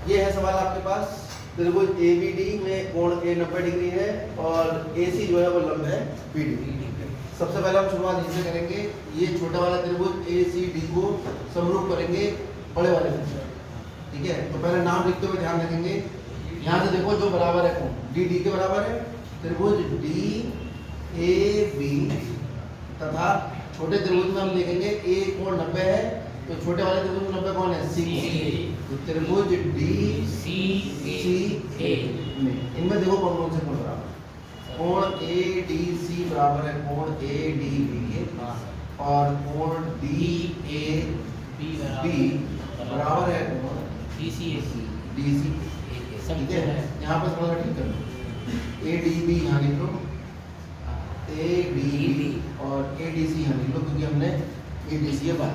ये है सवाल आपके पास। त्रिभुज ABD में कोण A 90 डिग्री है और AC जो है वो लंब है BD। सबसे पहले हम शुरुआत इससे करेंगे, ये छोटा वाला त्रिभुज ACD को समरूप करेंगे बड़े वाले त्रिभुज। ठीक है, तो पहले नाम लिखते हुए ध्यान रखेंगे। यहाँ से देखो जो बराबर है कोण DD के बराबर है, त्रिभुज DAB तथा छोटे त्रिभुज में हम लिखेंगे A कोण 90 है, तो छोटे वाले त्रिभुज में 90 कौन है? CA। तो त्रिभुज DCA में इनमें देखो कौन कौन से कोण बराबर है। कोण ADC बराबर है कोण ADB के, और कोण DAB बराबर है कोण DCA। ठीक है, यहाँ पर थोड़ा ठीक कर लो। ADB यहाँ लिख लो, ADB और ADC यहाँ लिख लो, क्योंकि हमने ADC है बात।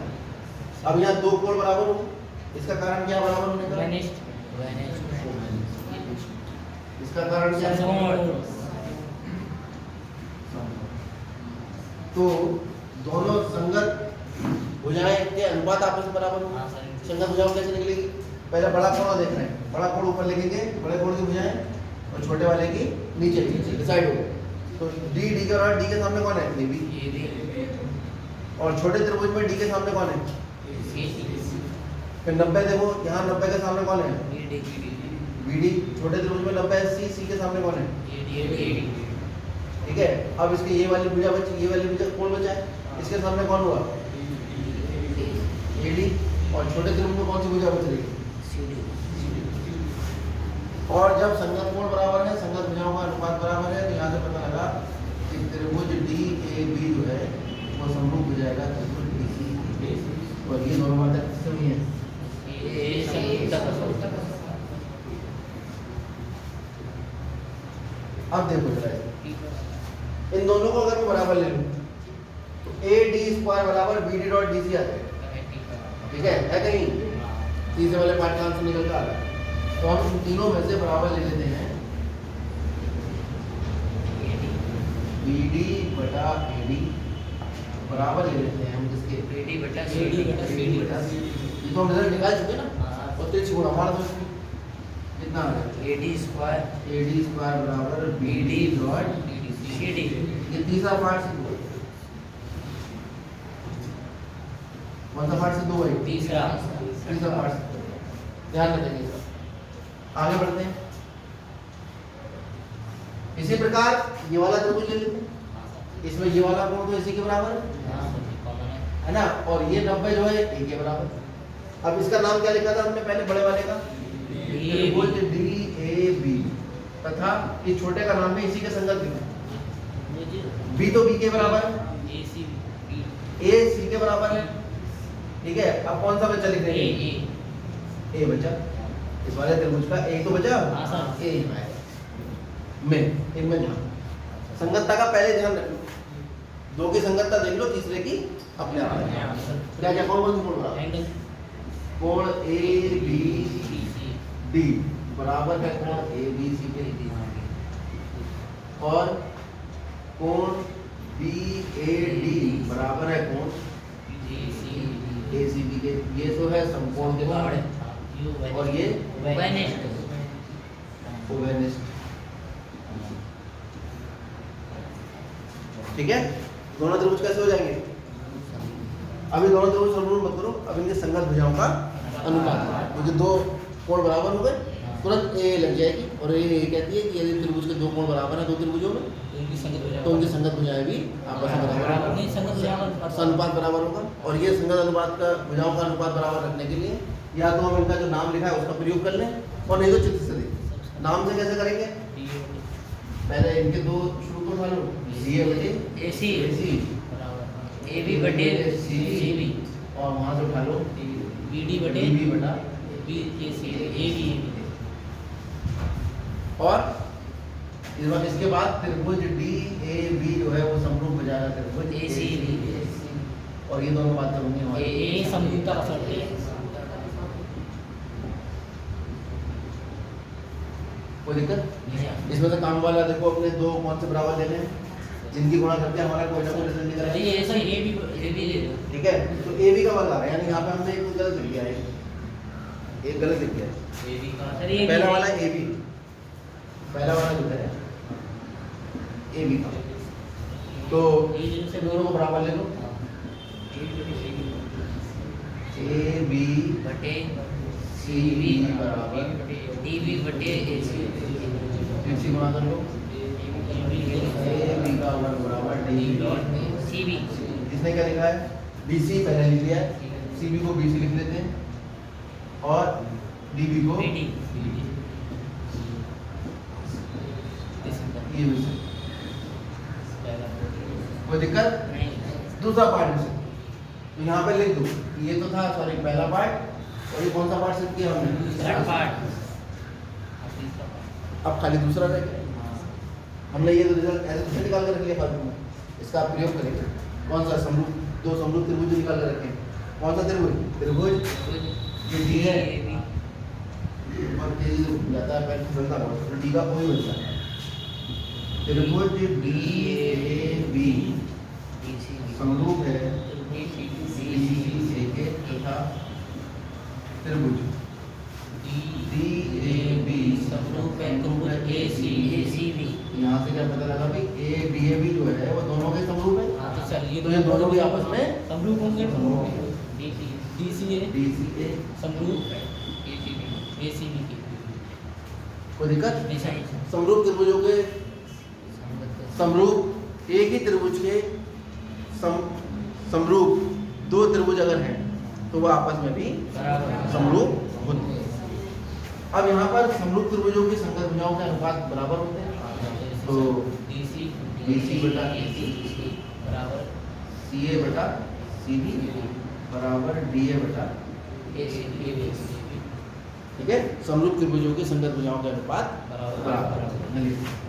अब यहाँ दो कोण बराबर हो, इसका कारण क्या बराबर होने का? इसका कारण क्या है? तो दोनों संगत भुजाएं के अनुपात आपस में बराबर होंगे। संगत भुजाएं कैसे निकलेगी? पहले बड़ा कोण देख रहे हैं, बड़ा कोण ऊपर लिखेंगे, बड़े कोण की भुजाएं, और छोटे वाले की नीचे डिसाइड हो गए। तो D के और D के सामने कौन है? AB। और छोटे त्रिभुज में D के सामने कौन है? फिर 90 देखो, यहाँ 90 के सामने कौन है? BD। छोटे त्रिभुज में 90 है, C के सामने कौन है? AD। ठीक है, अब इसके ये वाली भुजा बची, ये वाली भुजा कौन बचा है? इसके सामने कौन हुआ? AD। और छोटे त्रिभुज में कौन सी भुजा बच रही है? और जब संगत कोण बराबर है, संगत भुजाओं का अनुपात बराबर है, तो यहाँ से पता लगा कि त्रिभुज DAB जो है वो समरूप हो जाएगा त्रिभुज DCA। और ये दोनों बातें किससे हुई हैं? अब देखो जरा, इन दोनों को अगर मैं बराबर ले लूं तो AD² बराबर BD डॉट DC आता है। ठीक है कहीं तीसरे वाले पाठ्यांश से निकल कर आ रहा है। तो हम इन तीनों में से बराबर ले लेते हैं BD बटा AD बराबर ले लेते हैं हम किसके? AD बटा CD। ये तो हम रिजल्ट निकाल चुके ना, और तेज गुणा हमारा तो कितना आ गया? AD² बराबर BD डॉट CD। ये तीसरा पार्ट से दो, कौन सा पार्ट से दो है? तीसरा पार्ट से। ध्यान रखेंगे, आगे बढ़ते हैं। इसी प्रकार ये वाला त्रिभुज ले लेते हैं, इसमें ये वाला कोण तो इसी के बराबर है ना, और ये 90 जो है A के बराबर। अब इसका नाम क्या लिखा था हमने पहले? बड़े वाले का त्रिभुज DAB तथा ये छोटे का नाम है इसी के संगत लिखा। B तो B के बराबर है, A C के बराबर है। ठीक है, अब कौन सा बच्चा लिख रहे हैं? A बचा। इस वाले त्रिभुज का A तो बचा, A में इनमें ध्यान, संगतता का पहले ध्यान रखो। दो की संगतता देख लो, तीसरे की अपने आप। क्या क्या कौन सी कोण बराबर? कोण ABCD बराबर है कोण ABC के, और कोण BAD बराबर है कोण ACB के। ये तो है समकोण के बराबर, और ये ओवेनिस्ट। ठीक है, दोनों त्रिभुज कैसे हो जाएंगे? अभी दोनों त्रिभुज समरूप मत करो, अब इनके संगत भुजाओं का अनुपात, क्योंकि दो कोण बराबर हो गए तुरंत A लग जाएगी। और ये कहती है कि यदि त्रिभुज के दो कोण बराबर है दो त्रिभुजों में, तो उनकी संगत भुजाएं भी आपस में बराबर, अनुपात बराबर होगा। और ये संगत अनुपात का भुजाओं का अनुपात बराबर रखने के लिए या तो हम इनका जो नाम लिखा है उसका प्रयोग कर लें, और नहीं तो चित्र से देखें। नाम से कैसे करेंगे? पहले इनके दो शुरू को उठा लो, CA बटे AC AB बटे CB, और वहाँ से उठा लो BD बटे B बटा AB। और इसके बाद त्रिभुज DAB जो है वो समरूप हो जाएगा त्रिभुज ACB, और ये दोनों बातें होंगी हमारी समरूपता का शर्त है। कोई दिक्कत? इसमें से काम वाला देखो, अपने दो कौन से बराबर लेने हैं जिनकी गुणा करके हमारा कोई ना कोई रिजल्ट निकलेगा। ये ऐसा AB ले लो। ठीक है, तो AB का बता रहा है, यानी यहाँ पे हमने एक गलत लिख दिया है। एक गलत लिख दिया है। AB का सर ये पहला वाला ए बी, पहला वाला लिखा है ए बी का। तो दोनों को बराबर ले लो, ए बी बटे सी बी बराबर DB बटे AC इसी गुणा कर लो, ए बी का वर्ग बराबर डी डॉट CB। इसने क्या लिखा है, डी सी पहले लिख दिया है, सी बी को बी सी लिख देते हैं और डी बी को BD ये भी से। कोई दिक्कत? दूसरा पार्ट में से तो यहाँ पे लिख दो, ये तो था सॉरी पहला पार्ट, और ये कौन सा पार्ट सेट किया हमने? Third part. अब खाली दूसरा रह गया। हमने ये तो रिजल्ट ऐसे तो निकाल कर रख लिया फालतू में, इसका आप प्रयोग करेंगे। कौन सा समरूप, दो समरूप त्रिभुज निकाल कर रखे हैं। कौन सा त्रिभुज? त्रिभुज ये डी है और तेजी से जाता है, पैर फिसलता बहुत, तो डी का कोई बचता है। त्रिभुज डी ए बी समरूप है सी के तथा त्रिभुज डी ए बी समरूप है त्रिभुज ACB। यहाँ से क्या पता लगा भाई, ए डी ए बी जो है वो दोनों के समरूप है। हाँ तो चलिए तो ये दोनों भी आपस में समरूप होंगे। DCA डी सी ए समरूप ACB की। कोई दिक्कत? नहीं सर, समरूप त्रिभुजों के समरूप, एक ही त्रिभुज के समरूप दो त्रिभुज अगर हैं तो वो आपस में भी समरूप होते हैं। अब यहाँ पर समरूप त्रिभुजों की संगत भुजाओं के अनुपात बराबर होते हैं, तो DC बटा AC बराबर CA बटा CB बराबर DA बटा, ACB। ठीक है। समरूप त्रिभुजों की संगत भुजाओं के अनुपात बराबर है।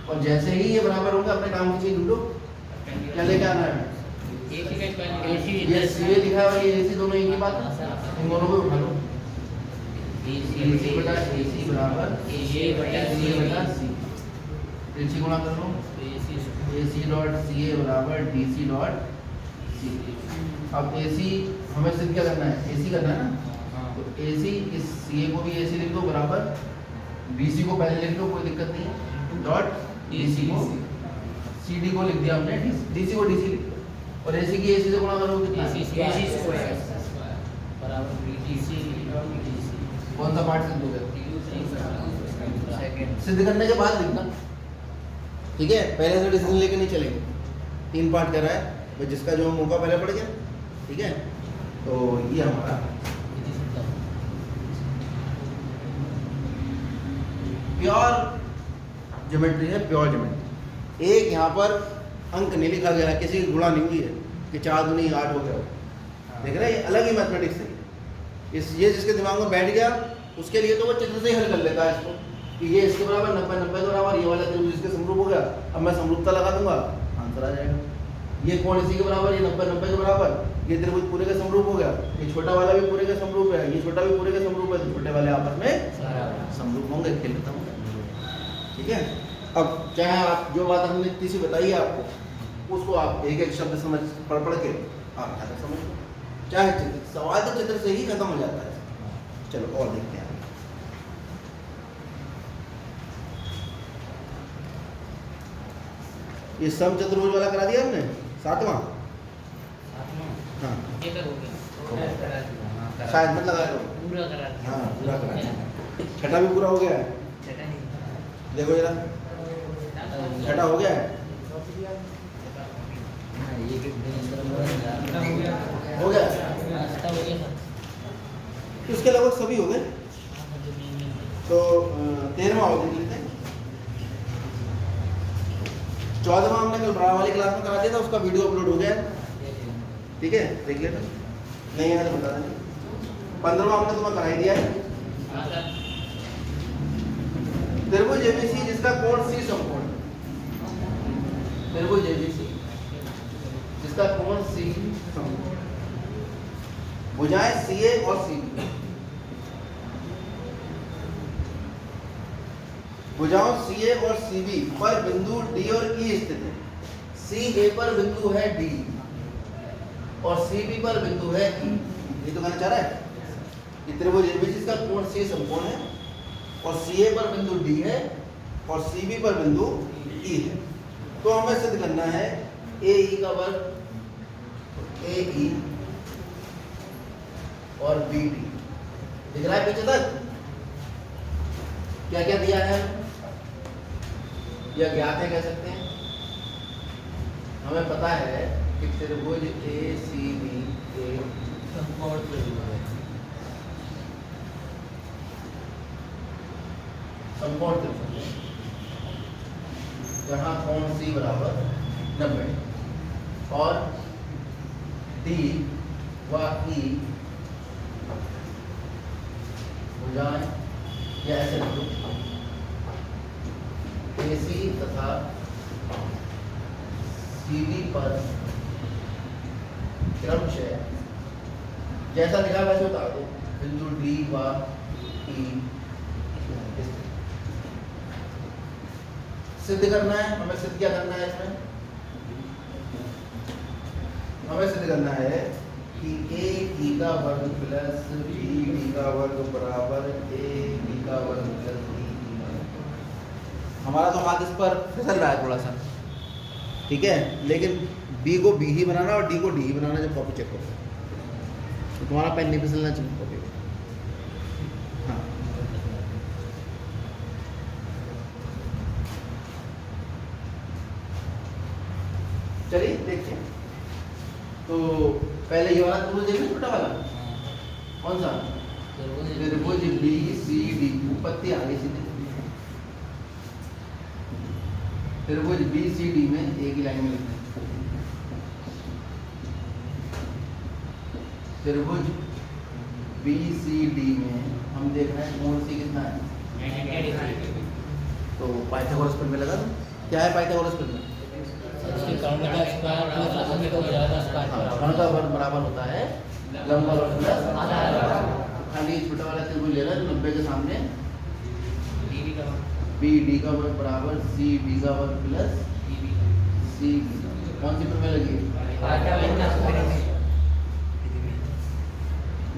और जैसे ही ये बराबर होंगे अपने काम की चीज ढूंढो, क्या लेके आना है? ये सीए लिखा है और ये एसी दोनों एक ही बात है, इन दोनों को उठा लो। AC बटा AC बराबर A बटा C बटा C, AC गुणा कर लो, AC डॉट CA बराबर DC डॉट C। अब AC हमें सिद्ध क्या करना है? AC करना है ना, तो AC इस CA को भी AC लिख दो बराबर BC को पहले लिख दो, कोई दिक्कत नहीं है, डॉट DC को CD को लिख दिया हमने, DC को DC लिख दो और AC की AC से गुणा करो कितना? AC बराबर BC। कौन सा पार्ट सिद्ध हो गया? सिद्ध करने के बाद लिखना, ठीक है। पहले से डिसीजन लेके नहीं चलेंगे, 3 पार्ट कर रहा है भाई, जिसका जो मौका पहले पड़ गया, ठीक है। तो ये हमारा प्योर ज्योमेट्री है, प्योर ज्योमेट्री। एक यहाँ पर अंक नहीं लिखा गया है, किसी की गुणा नहीं हुई है कि 4 दूनी 8 हो गया, देख रहे हैं, ये अलग ही मैथमेटिक्स है। ये जिसके दिमाग में बैठ गया उसके लिए तो वो चित्र से ही हल कर लेता है इसको कि ये इसके बराबर 90 90 के बराबर, ये वाला त्रिभुज इसके समरूप हो गया, अब मैं समरूपता लगा दूंगा, आंसर आ जाएगा। ये कोण इसी के बराबर, ये 90 90 के बराबर, ये त्रिभुज पूरे के समरूप हो गया, ये छोटा वाला भी पूरे के समरूप है, ये छोटा भी पूरे के समरूप है, तो छोटे वाले आपस में समरूप होंगे, खेल खत्म हो गया, ठीक है। अब चाहे आप जो बात हमने इतनी सी बताई है आपको, उसको आप एक एक शब्द समझ पढ़ के आप ज़्यादा समझ लो, चाहे चित्र, सवाल तो चित्र से ही खत्म हो जाता है। चलो और देखते हैं। ये सम चतुर्भुज वाला करा दिया हमने, 7वां। हाँ शायद मत लगा दो, पूरा करा दिया। हाँ पूरा करा दिया। छठा भी पूरा हो गया है, देखो जरा, छठा हो गया है, हो गया। इसके लगभग सभी हो गए, तो 13वां हो देख लेते हैं। 14वां हमने कल बड़ा वाली क्लास में करा दिया था, उसका वीडियो अपलोड हो गया है, ठीक है, देख लेते। नहीं है तो बता दें। 15वां हमने तुम्हें करा ही दिया है। त्रिभुज ABC जिसका कोण C समकोण, त्रिभुज ABC इसका कोण सी समकोण, भुजाएं CA और CB, भुजाओं CA और CB पर बिंदु D और E स्थित है। CA पर बिंदु है D और CB पर बिंदु है E। ये तो कहना चाह रहा है कि त्रिभुज ABC का कोण C समकोण है और CA पर बिंदु D है और CB पर बिंदु E है। तो हमें सिद्ध करना है AE का वर्ग AE और BD। दिख रहा है पीछे तक? क्या क्या दिया है या ज्ञात है कह सकते हैं। हमें पता है कि त्रिभुज ACB एक समकोण त्रिभुज है। समकोण त्रिभुज है जहाँ कोण C बराबर 90 और D व E भुजाएं या ऐसे लिख लो AC तथा CD पर क्रमशः जैसा लिखा वैसे उतार दो, बिंदु D व E सिद्ध करना है। हमें सिद्ध क्या करना है इसमें? हमें सिद्ध करना है कि AE का वर्ग प्लस BD का वर्ग बराबर AB का वर्ग प्लस BD का वर्ग। हमारा तो हाथ इस पर फिसल रहा है थोड़ा सा, ठीक है, लेकिन B को B ही बनाना और D को D ही बनाना। जब कॉपी चेक करो तो तुम्हारा पेन नहीं फिसलना चाहिए कॉपी पे। हाँ, चलिए देखिए। तो पहले ये वाला त्रिभुज देखिए, छोटा वाला कौन सा? त्रिभुज BCD उत्पत्ति आगे सीधे। त्रिभुज BCD में एक ही लाइन में लिखते हैं। त्रिभुज BCD में हम देख रहे हैं कोण C कितना है? तो पाइथागोरस प्रमेय लगा दो। क्या है पाइथागोरस प्रमेय? कर्ण का स्क्वायर प्लस लंब का भुजा का स्क्वायर बराबर। कर्ण का वर्ग बराबर होता है लंब का वर्ग प्लस आधार का वर्ग। खाली छोटा वाला त्रिभुज ले रहा है 90 के सामने BD का वर्ग बराबर CD का वर्ग प्लस CB। कौन सी प्रमेय लगी?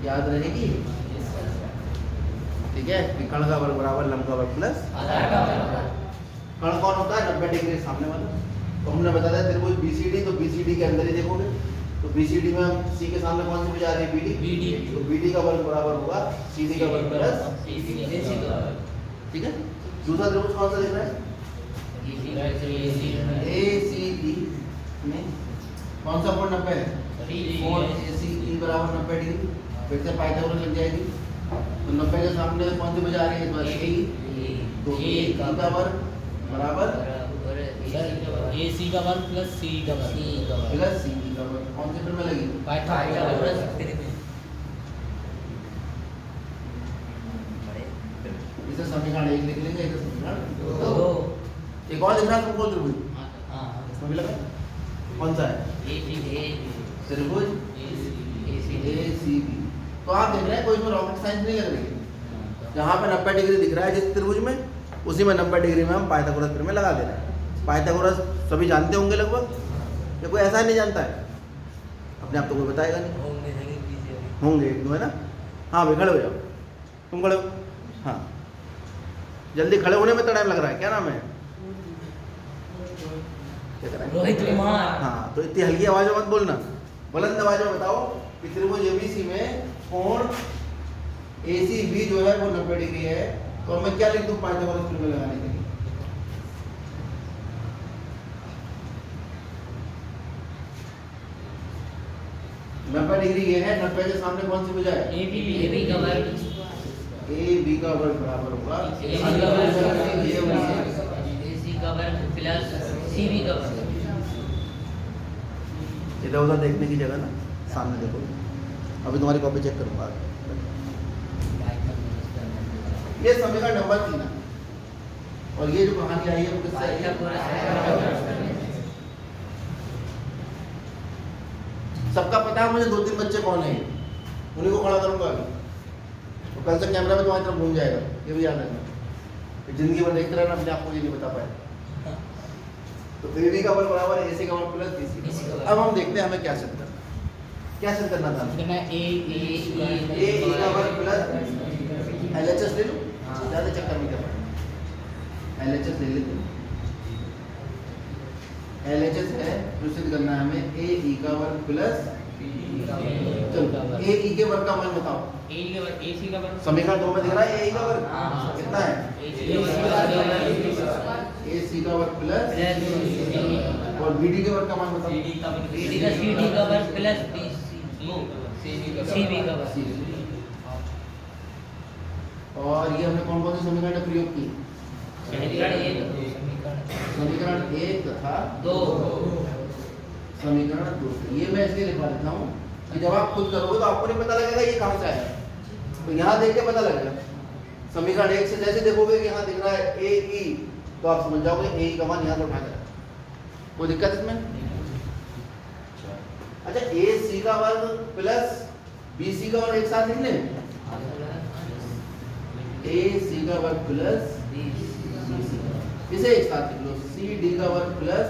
याद रहेगी, ठीक है। कर्ण का वर्ग बराबर लंब का वर्ग प्लस आधार का वर्ग। कर्ण कौन होता है? 90 डिग्री सामने वाला। तो हमने बताया त्रिभुज BCD, तो BCD के अंदर ही देखोगे तो BCD में हम C के सामने कौन सी भुजा आ रही है? BD। तो BD का वर्ग बराबर होगा CD का वर्ग प्लस, ठीक है। दूसरा त्रिभुज कौन सा दिख रहा है? ACE में कौन सा कोण 90 है? कोण ACE बराबर 90 डिग्री। फिर से पाइथागोरस लग जाएगी। तो 90 के सामने कौन सी भुजा आ रही है? AE। तो AE का वर्ग बराबर AC का वर्ग प्लस C का वर्ग प्लस CE का वर्ग। कौन सी प्रमेय लगी? पाइथागोरस। इसे समीकरण 1 लिख लेंगे, इसे समीकरण 2। दो। एक और दिख रहा है समकोण त्रिभुज, हाँ इसमें भी लगा। कौन सा है? त्रिभुज ACB। तो आप देख रहे हैं कोई इसमें रॉकेट साइंस नहीं लग रही है। जहाँ पे 90 डिग्री दिख रहा है जिस त्रिभुज में, उसी में 90 डिग्री में हम पाइथागोरस प्रमेय लगा दे रहे हैं। पाइथागोरस सभी जानते होंगे लगभग, या कोई ऐसा नहीं जानता है? अपने आप तो कोई बताएगा नहीं। होंगे एक दो, है ना? हाँ भाई खड़े हो जाओ, तुम खड़े हो। हाँ, जल्दी खड़े होने में तो टाइम लग रहा है। क्या नाम है? क्या कर रहा है? रोहित कुमार। हाँ, तो इतनी हल्की आवाज में मत बोलना, बुलंद आवाज में बताओ कि त्रिभुज ABC में कोण ACB जो है वो 90 डिग्री है। तो मैं क्या लिख दूं पाइथागोरस प्रमेय लगाने के लिए? 90 डिग्री ये है, 90 के सामने कौन सी भुजा है? AB का वर्ग। AB का वर्ग बराबर होगा AC का वर्ग प्लस CB का वर्ग। इधर उधर देखने की जगह ना, सामने देखो। अभी तुम्हारी कॉपी चेक करूंगा। ये समीकरण नंबर 3 है। और ये जो कहानी आई है वो किससे आई है? सबका पता है मुझे 2-3 बच्चे कौन है, उन्हीं को खड़ा करूंगा अभी। तो कल से कैमरा में तुम्हारी तरफ घूम जाएगा, ये भी याद रखना। जिंदगी भर देखते रहना, अपने आप को ये नहीं बता पाए। तो ए बी का वर्ग बराबर है ए सी का वर्ग प्लस बी सी का वर्ग। अब हम देखते हैं हमें क्या सिद्ध करना, क्या सिद्ध करना था। ए का वर्ग प्लस एलएचएस ले लो, ज़्यादा चक्कर नहीं करना, एलएचएस ले लेते हैं। एलएचएस है जो सिद्ध करना है हमें ए ई का वर्ग प्लस चलो ए ई के वर्ग का मान बताओ। ए का वर्ग ए सी का वर्ग समीकरण 2 में दिख रहा है ए ई का वर्ग हाँ। कितना है ए सी का वर्ग प्लस और बी डी के वर्ग का मान बताओ। बी डी का सी डी का वर्ग प्लस बी सी बी का वर्ग। और ये हमने कौन कौन से समीकरण का प्रयोग की? समीकरण 1 तथा 2। समीकरण 2 ये मैं इसलिए लिखवा देता हूँ कि जब आप खुद करोगे तो आपको नहीं पता लगेगा ये कहाँ से आया, तो यहाँ देख के पता लगेगा। समीकरण 1 से जैसे देखोगे कि यहाँ दिख रहा है ए ई, तो आप समझ जाओगे ए ई का मान यहाँ से उठा कर, कोई दिक्कत इसमें? अच्छा ए सी का वर्ग प्लस बी सी का वर्ग एक साथ लिख लें। ए सी का वर्ग प्लस इसे एक साथ लिख लो, सी डी का वर्ग प्लस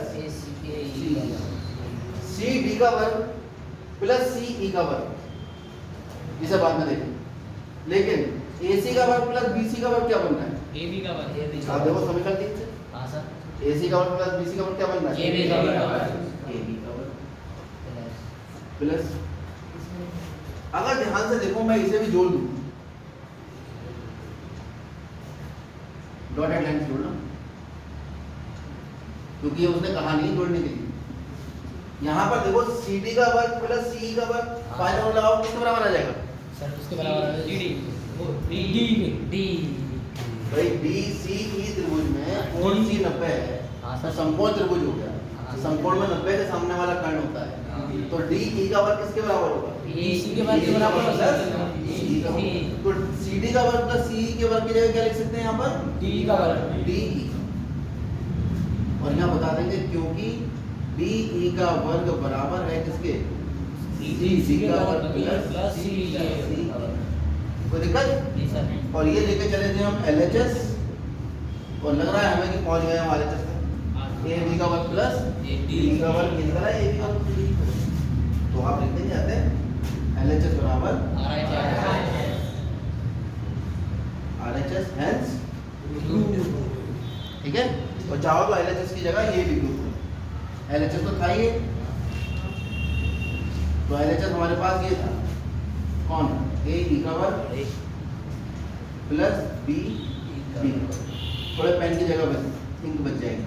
सी डी का वर्ग प्लस सी ई का वर्ग, इसे बाद में देखें। लेकिन ए सी का वर्ग प्लस बी सी का वर्ग क्या बनना है? ए बी का वर्ग। आप देखो समीकरण 3 से। हाँ सर। ए सी का वर्ग प्लस बी सी का वर्ग क्या बनना है? ए बी का वर्ग प्लस। अगर ध्यान से देखो मैं इसे भी जोड़ दूं, डॉटेड लाइन जोड़ना, क्योंकि ये उसने कहा नहीं जोड़ने के लिए। यहाँ पर देखो सी डी का वर्ग प्लस सी का वर्ग, फाइनल और लगाओ किसके बराबर आ जाएगा? सर उसके बराबर डी भाई डी सी ई त्रिभुज में कोण सी 90 है, हाँ तो सर। समकोण त्रिभुज हो गया। हाँ। समकोण में 90 के सामने वाला कर्ण होता है, तो डी ई का वर्ग किसके बराबर होगा? ए सी के वर्ग के बराबर होगा सी का वर्ग। तो सी डी का वर्ग प्लस सी के वर्ग की जगह क्या लिख सकते हैं यहाँ पर? डी का वर्ग। D E. और यहाँ बता देंगे क्योंकि डी ई का वर्ग बराबर है किसके? सी का वर्ग प्लस सी का वर्ग। कोई दिक्कत? जी सर। और ये लेके चले थे हम एलएचएस, और लग रहा है हमें कि पहुंच गए हम एलएचएस तक। ए बी का वर्ग प्लस डी का वर्ग कितना है? ए बी का वर्ग। तो आप लिखते जाते हैं एलएचएस बराबर आरएचएस हेंस, ठीक है। और चाहो तो एलएचएस की जगह ये लिख लो, एलएचएस तो था ये, तो एलएचएस हमारे पास ये था कौन? ए ई का वर्ग प्लस बी डी। थोड़े पेन की जगह बच इंक बच जाएगी,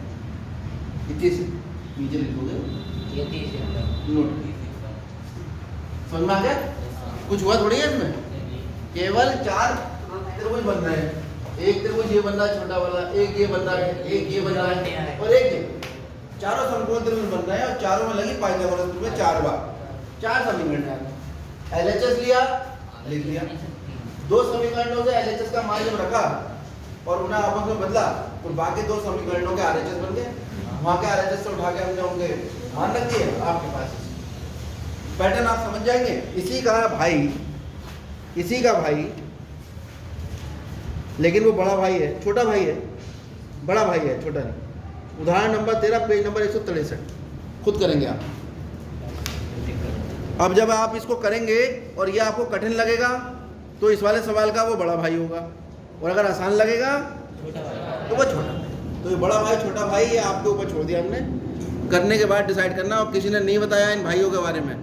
इतनी सी नीचे लिखोगे नोट। समझ में आ गया? कुछ हुआ थोड़ी है इसमें, केवल 4 त्रिभुज बन रहे हैं। एक त्रिभुज ये बन रहा है छोटा वाला, एक ये बन रहा है, एक ये बन रहा है, और एक ये। चारों समकोण त्रिभुज बन रहे हैं और चारों में लगी पाइथागोरस में 4 बार 4 समीकरण है। एलएचएस लिया, लिख लिया। 2 समीकरणों से एलएचएस का मान जब रखा और उन्हें आपस में बदला, तो बाकी 2 समीकरणों के आरएचएस बन गए। वहां के आरएचएस से उठा के हमने उनके मान रख दिए आपके पास। पैटर्न आप समझ जाएंगे। इसी का भाई, इसी का भाई, लेकिन वो बड़ा भाई है, छोटा भाई है, बड़ा भाई है, छोटा नहीं। उदाहरण नंबर 13 पेज नंबर 163 खुद करेंगे आप। अब जब आप इसको करेंगे और ये आपको कठिन लगेगा तो इस वाले सवाल का वो बड़ा भाई होगा, और अगर आसान लगेगा तो वो छोटा। तो ये बड़ा भाई छोटा भाई ये आपके ऊपर छोड़ दिया हमने, करने के बाद डिसाइड करना। और किसी ने नहीं बताया इन भाइयों के बारे में,